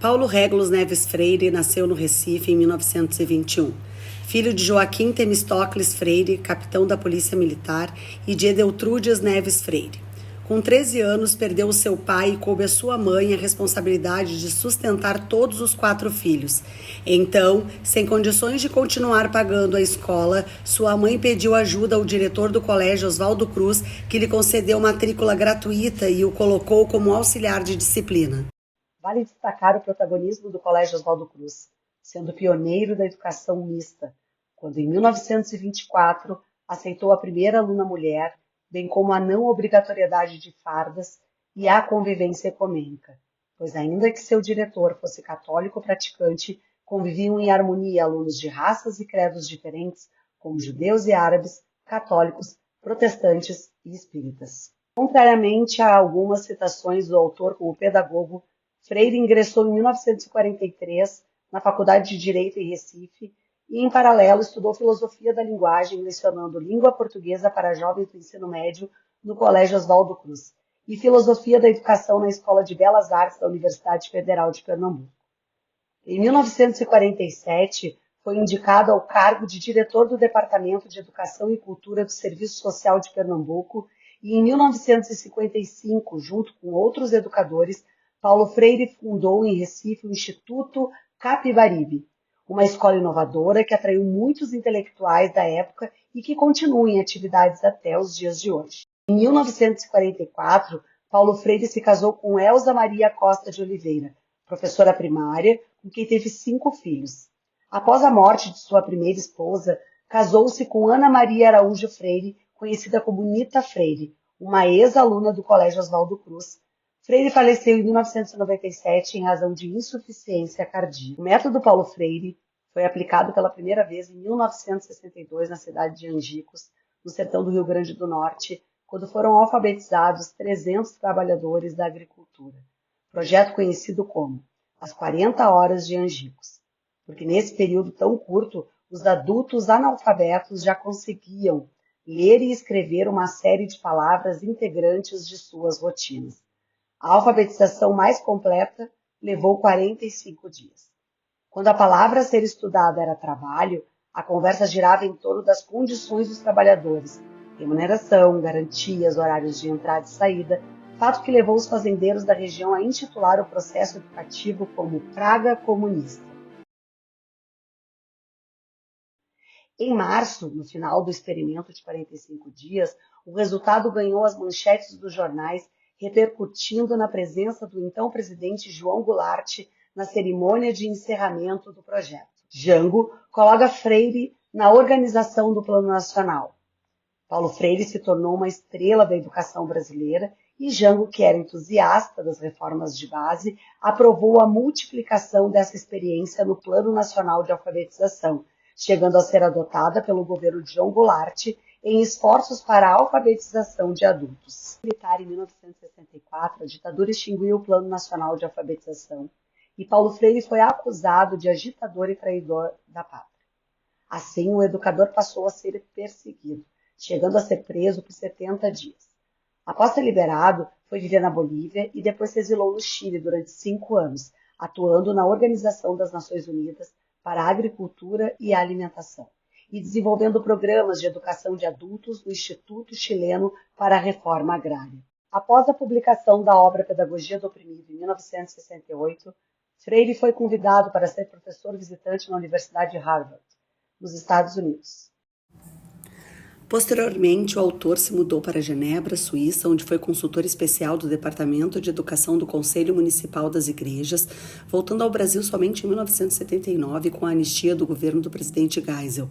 Paulo Régulos Neves Freire nasceu no Recife em 1921. Filho de Joaquim Temístocles Freire, capitão da Polícia Militar, e de Edeltrúdias Neves Freire. Com 13 anos, perdeu o seu pai e coube à sua mãe a responsabilidade de sustentar todos os 4 filhos. Então, sem condições de continuar pagando a escola, sua mãe pediu ajuda ao diretor do colégio Oswaldo Cruz, que lhe concedeu matrícula gratuita e o colocou como auxiliar de disciplina. Vale destacar o protagonismo do Colégio Oswaldo Cruz, sendo pioneiro da educação mista, quando em 1924 aceitou a primeira aluna mulher, bem como a não obrigatoriedade de fardas e a convivência ecumênica, pois ainda que seu diretor fosse católico praticante, conviviam em harmonia alunos de raças e credos diferentes, como judeus e árabes, católicos, protestantes e espíritas. Contrariamente a algumas citações do autor como pedagogo, Freire ingressou em 1943 na Faculdade de Direito em Recife e, em paralelo, estudou Filosofia da Linguagem, lecionando Língua Portuguesa para Jovens do Ensino Médio no Colégio Oswaldo Cruz e Filosofia da Educação na Escola de Belas Artes da Universidade Federal de Pernambuco. Em 1947, foi indicado ao cargo de diretor do Departamento de Educação e Cultura do Serviço Social de Pernambuco e, em 1955, junto com outros educadores, Paulo Freire fundou em Recife o Instituto Capibaribe, uma escola inovadora que atraiu muitos intelectuais da época e que continua em atividades até os dias de hoje. Em 1944, Paulo Freire se casou com Elza Maria Costa de Oliveira, professora primária, com quem teve 5 filhos. Após a morte de sua primeira esposa, casou-se com Ana Maria Araújo Freire, conhecida como Nita Freire, uma ex-aluna do Colégio Oswaldo Cruz. Freire faleceu em 1997 em razão de insuficiência cardíaca. O método Paulo Freire foi aplicado pela primeira vez em 1962 na cidade de Angicos, no sertão do Rio Grande do Norte, quando foram alfabetizados 300 trabalhadores da agricultura. Projeto conhecido como As 40 Horas de Angicos, porque nesse período tão curto, os adultos analfabetos já conseguiam ler e escrever uma série de palavras integrantes de suas rotinas. A alfabetização mais completa levou 45 dias. Quando a palavra a ser estudada era trabalho, a conversa girava em torno das condições dos trabalhadores, remuneração, garantias, horários de entrada e saída, fato que levou os fazendeiros da região a intitular o processo educativo como Praga Comunista. Em março, no final do experimento de 45 dias, o resultado ganhou as manchetes dos jornais, repercutindo na presença do então presidente João Goulart na cerimônia de encerramento do projeto. Jango coloca Freire na organização do Plano Nacional. Paulo Freire se tornou uma estrela da educação brasileira e Jango, que era entusiasta das reformas de base, aprovou a multiplicação dessa experiência no Plano Nacional de Alfabetização, chegando a ser adotada pelo governo de João Goulart em esforços para a alfabetização de adultos. Militar, em 1964, a ditadura extinguiu o Plano Nacional de Alfabetização e Paulo Freire foi acusado de agitador e traidor da pátria. Assim, o educador passou a ser perseguido, chegando a ser preso por 70 dias. Após ser liberado, foi viver na Bolívia e depois se exilou no Chile durante 5 anos, atuando na Organização das Nações Unidas para a Agricultura e a Alimentação, e desenvolvendo programas de educação de adultos no Instituto Chileno para a Reforma Agrária. Após a publicação da obra Pedagogia do Oprimido, em 1968, Freire foi convidado para ser professor visitante na Universidade de Harvard, nos Estados Unidos. Posteriormente, o autor se mudou para Genebra, Suíça, onde foi consultor especial do Departamento de Educação do Conselho Municipal das Igrejas, voltando ao Brasil somente em 1979 com a anistia do governo do presidente Geisel.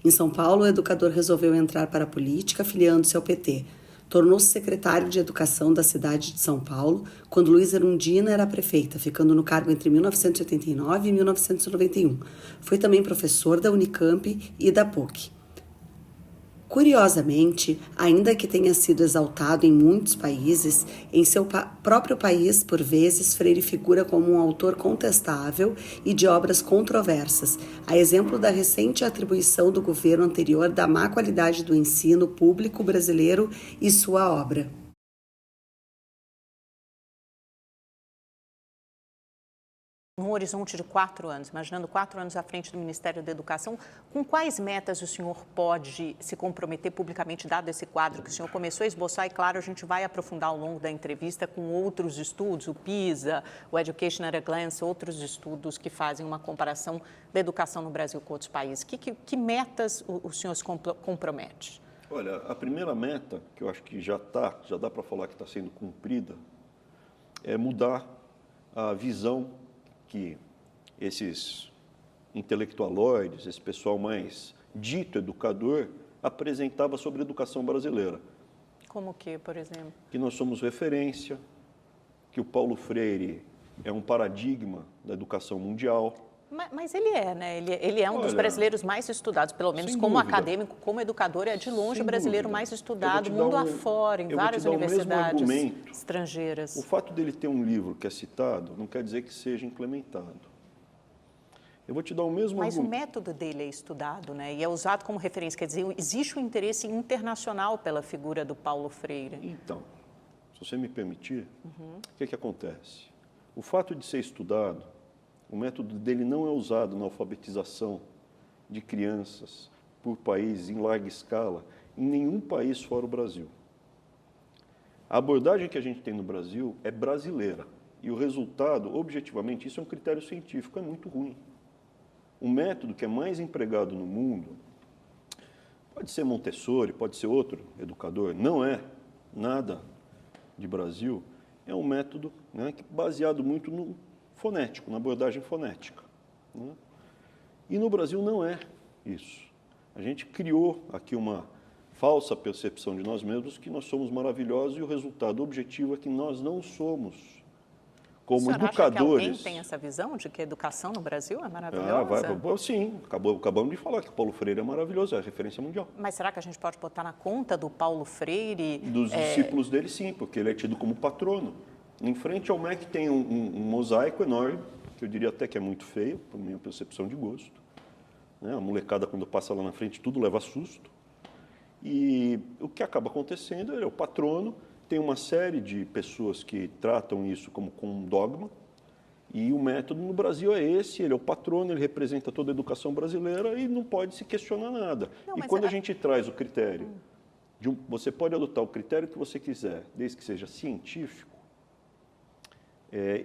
Em São Paulo, o educador resolveu entrar para a política, filiando-se ao PT. Tornou-se secretário de Educação da cidade de São Paulo, quando Luísa Erundina era prefeita, ficando no cargo entre 1989 e 1991. Foi também professor da Unicamp e da PUC. Curiosamente, ainda que tenha sido exaltado em muitos países, em seu próprio país, por vezes, Freire figura como um autor contestável e de obras controversas, a exemplo da recente atribuição do governo anterior da má qualidade do ensino público brasileiro e sua obra. Num horizonte de 4 anos, imaginando 4 anos à frente do Ministério da Educação, com quais metas o senhor pode se comprometer publicamente, dado esse quadro que o senhor começou a esboçar? E, claro, a gente vai aprofundar ao longo da entrevista com outros estudos, o PISA, o Education at a Glance, outros estudos que fazem uma comparação da educação no Brasil com outros países. Que metas o senhor se compromete? Olha, a primeira meta, que eu acho que já dá para falar que está sendo cumprida, é mudar a visão que esses intelectualoides, esse pessoal mais dito educador, apresentava sobre a educação brasileira. Como que, por exemplo? Que nós somos referência, que o Paulo Freire é um paradigma da educação mundial. Mas ele é, né? Ele é um dos brasileiros mais estudados, pelo menos como acadêmico, como educador, é de longe o brasileiro mais estudado, mundo afora, em várias universidades estrangeiras. O fato dele ter um livro que é citado não quer dizer que seja implementado. Eu vou te dar o mesmo Mas argumento. o método dele é estudado, né? E é usado como referência. Quer dizer, existe um interesse internacional pela figura do Paulo Freire. Então, se você me permitir, o que acontece? O fato de ser estudado, o método dele não é usado na alfabetização de crianças por países em larga escala, em nenhum país fora o Brasil. A abordagem que a gente tem no Brasil é brasileira. E o resultado, objetivamente, isso é um critério científico, é muito ruim. O método que é mais empregado no mundo, pode ser Montessori, pode ser outro educador, não é nada de Brasil, é um método, né, baseado muito no fonético, na abordagem fonética. Né? E no Brasil não é isso. A gente criou aqui uma falsa percepção de nós mesmos que nós somos maravilhosos e o resultado objetivo é que nós não somos. Como educadores. Acha que alguém tem essa visão de que a educação no Brasil é maravilhosa? Sim, acabamos de falar que Paulo Freire é maravilhoso, é a referência mundial. Mas será que a gente pode botar na conta do Paulo Freire? Dos discípulos dele, sim, porque ele é tido como patrono. Em frente ao MEC tem um mosaico enorme, que eu diria até que é muito feio, por minha percepção de gosto. Né? A molecada, quando passa lá na frente, tudo leva susto. E o que acaba acontecendo, ele é o patrono, tem uma série de pessoas que tratam isso como um dogma, e o método no Brasil é esse, ele é o patrono, ele representa toda a educação brasileira e não pode se questionar nada. E quando a gente traz o critério, você pode adotar o critério que você quiser, desde que seja científico,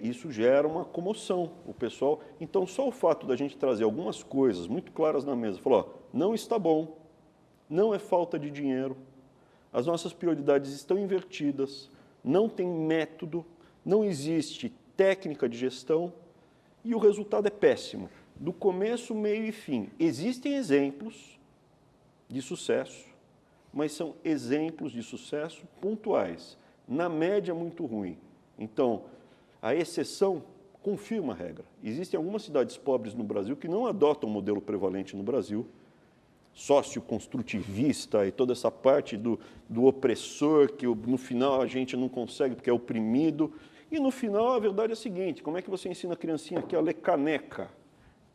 isso gera uma comoção. O pessoal, então, só o fato da gente trazer algumas coisas muito claras na mesa, falar, não está bom, não é falta de dinheiro, as nossas prioridades estão invertidas, não tem método, não existe técnica de gestão e o resultado é péssimo. Do começo, meio e fim. Existem exemplos de sucesso, mas são exemplos de sucesso pontuais. Na média, muito ruim. Então, a exceção confirma a regra. Existem algumas cidades pobres no Brasil que não adotam o modelo prevalente no Brasil, socioconstrutivista e toda essa parte do opressor, que no final a gente não consegue porque é oprimido. E no final a verdade é a seguinte, como é que você ensina a criancinha aqui a ler caneca?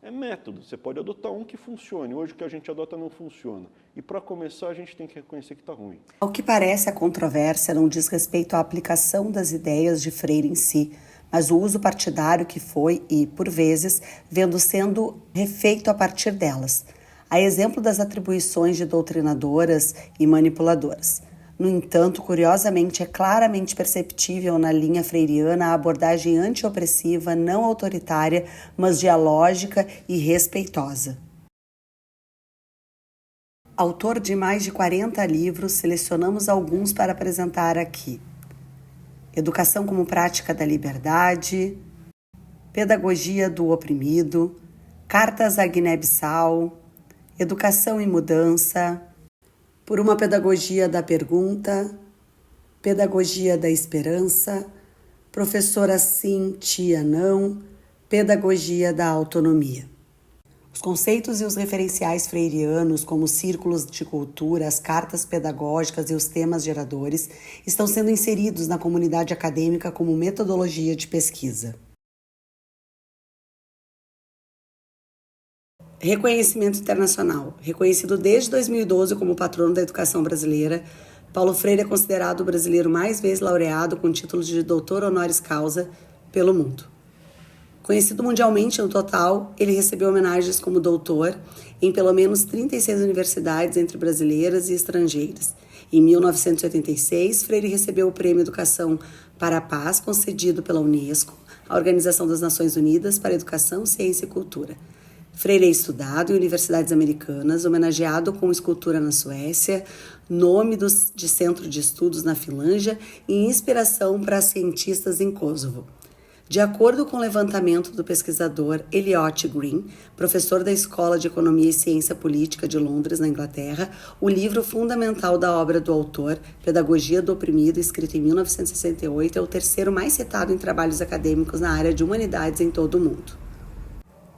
É método, você pode adotar um que funcione. Hoje o que a gente adota não funciona. E para começar a gente tem que reconhecer que está ruim. Ao que parece, a controvérsia não diz respeito à aplicação das ideias de Freire em si, mas o uso partidário que foi e, por vezes, vendo sendo refeito a partir delas. A exemplo das atribuições de doutrinadoras e manipuladoras. No entanto, curiosamente, é claramente perceptível na linha freiriana a abordagem antiopressiva, não autoritária, mas dialógica e respeitosa. Autor de mais de 40 livros, selecionamos alguns para apresentar aqui. Educação como Prática da Liberdade, Pedagogia do Oprimido, Cartas à Guiné-Bissau, Educação e Mudança, Por uma Pedagogia da Pergunta, Pedagogia da Esperança, Professora Sim, Tia Não, Pedagogia da Autonomia. Os conceitos e os referenciais freirianos, como os círculos de cultura, as cartas pedagógicas e os temas geradores, estão sendo inseridos na comunidade acadêmica como metodologia de pesquisa. Reconhecimento internacional. Reconhecido desde 2012 como patrono da educação brasileira, Paulo Freire é considerado o brasileiro mais vezes laureado com título de doutor honoris causa pelo mundo. Conhecido mundialmente no total, ele recebeu homenagens como doutor em pelo menos 36 universidades entre brasileiras e estrangeiras. Em 1986, Freire recebeu o Prêmio Educação para a Paz, concedido pela Unesco, a Organização das Nações Unidas para Educação, Ciência e Cultura. Freire é estudado em universidades americanas, homenageado com escultura na Suécia, nome de centro de estudos na Finlândia e inspiração para cientistas em Kosovo. De acordo com o levantamento do pesquisador Elliot Green, professor da Escola de Economia e Ciência Política de Londres, na Inglaterra, o livro fundamental da obra do autor, Pedagogia do Oprimido, escrito em 1968, é o terceiro mais citado em trabalhos acadêmicos na área de humanidades em todo o mundo.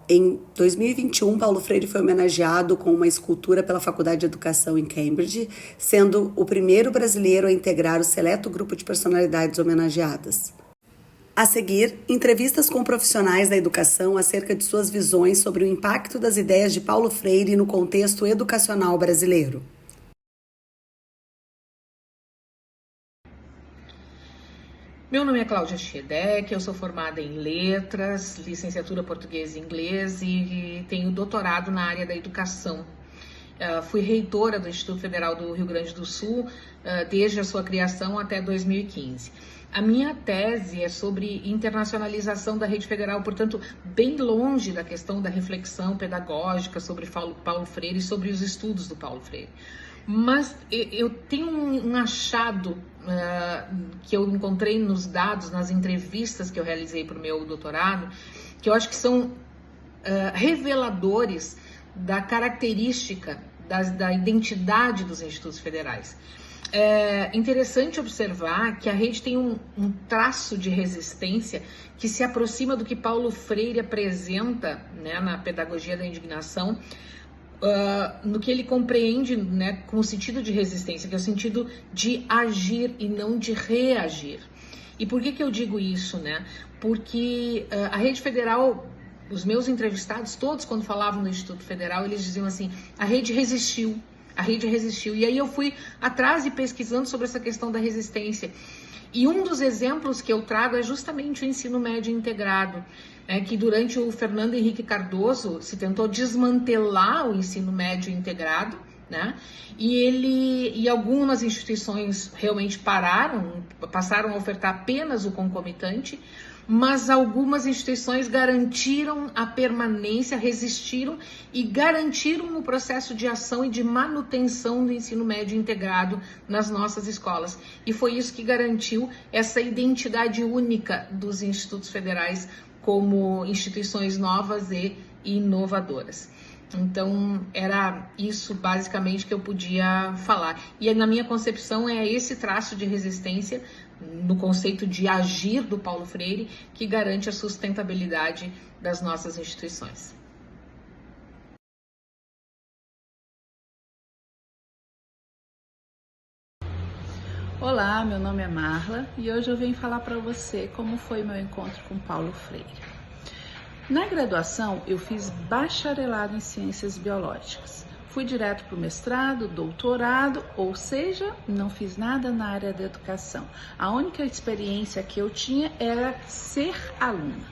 Em 2021, Paulo Freire foi homenageado com uma escultura pela Faculdade de Educação em Cambridge, sendo o primeiro brasileiro a integrar o seleto grupo de personalidades homenageadas. A seguir, entrevistas com profissionais da educação acerca de suas visões sobre o impacto das ideias de Paulo Freire no contexto educacional brasileiro. Meu nome é Cláudia Schiedeck, eu sou formada em Letras, licenciatura Português e Inglês e tenho doutorado na área da educação. Fui reitora do Instituto Federal do Rio Grande do Sul desde a sua criação até 2015. A minha tese é sobre internacionalização da rede federal, portanto, bem longe da questão da reflexão pedagógica sobre Paulo Freire e sobre os estudos do Paulo Freire. Mas eu tenho um achado que eu encontrei nos dados, nas entrevistas que eu realizei para o meu doutorado, que eu acho que são reveladores da característica, da identidade dos institutos federais. É interessante observar que a rede tem um traço de resistência que se aproxima do que Paulo Freire apresenta, né, na Pedagogia da Indignação, no que ele compreende, né, com o sentido de resistência, que é o sentido de agir e não de reagir. E por que eu digo isso, né? Porque a rede federal, os meus entrevistados, todos quando falavam do Instituto Federal, eles diziam assim, a rede resistiu. E aí eu fui atrás e pesquisando sobre essa questão da resistência. E um dos exemplos que eu trago é justamente o ensino médio integrado, né, que durante o Fernando Henrique Cardoso se tentou desmantelar o ensino médio integrado, né, e algumas instituições realmente passaram a ofertar apenas o concomitante, mas algumas instituições garantiram a permanência, resistiram e garantiram o processo de ação e de manutenção do ensino médio integrado nas nossas escolas. E foi isso que garantiu essa identidade única dos institutos federais como instituições novas e inovadoras. Então, era isso basicamente que eu podia falar. E na minha concepção é esse traço de resistência, no conceito de agir do Paulo Freire, que garante a sustentabilidade das nossas instituições. Olá, meu nome é Marla e hoje eu venho falar para você como foi meu encontro com Paulo Freire. Na graduação, eu fiz bacharelado em Ciências Biológicas. Fui direto para o mestrado, doutorado, ou seja, não fiz nada na área da educação. A única experiência que eu tinha era ser aluna.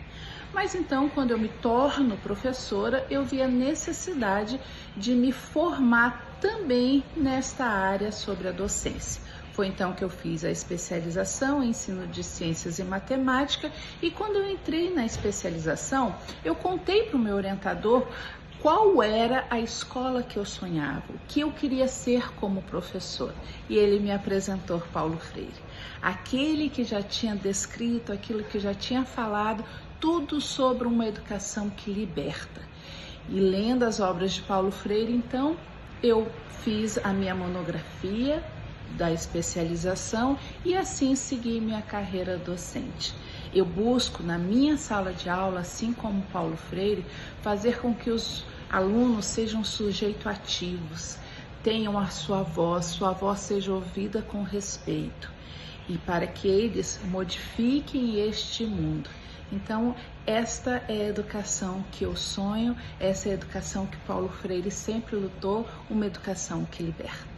Mas então, quando eu me torno professora, eu vi a necessidade de me formar também nesta área sobre a docência. Foi então que eu fiz a especialização em ensino de ciências e matemática e quando eu entrei na especialização, eu contei para o meu orientador qual era a escola que eu sonhava, o que eu queria ser como professor. E ele me apresentou Paulo Freire, aquele que já tinha descrito, aquilo que já tinha falado, tudo sobre uma educação que liberta. E lendo as obras de Paulo Freire, então, eu fiz a minha monografia da especialização e assim segui minha carreira docente. Eu busco na minha sala de aula, assim como Paulo Freire, fazer com que os alunos sejam sujeitos ativos, tenham a sua voz seja ouvida com respeito, e para que eles modifiquem este mundo. Então, esta é a educação que eu sonho, essa é a educação que Paulo Freire sempre lutou, uma educação que liberta.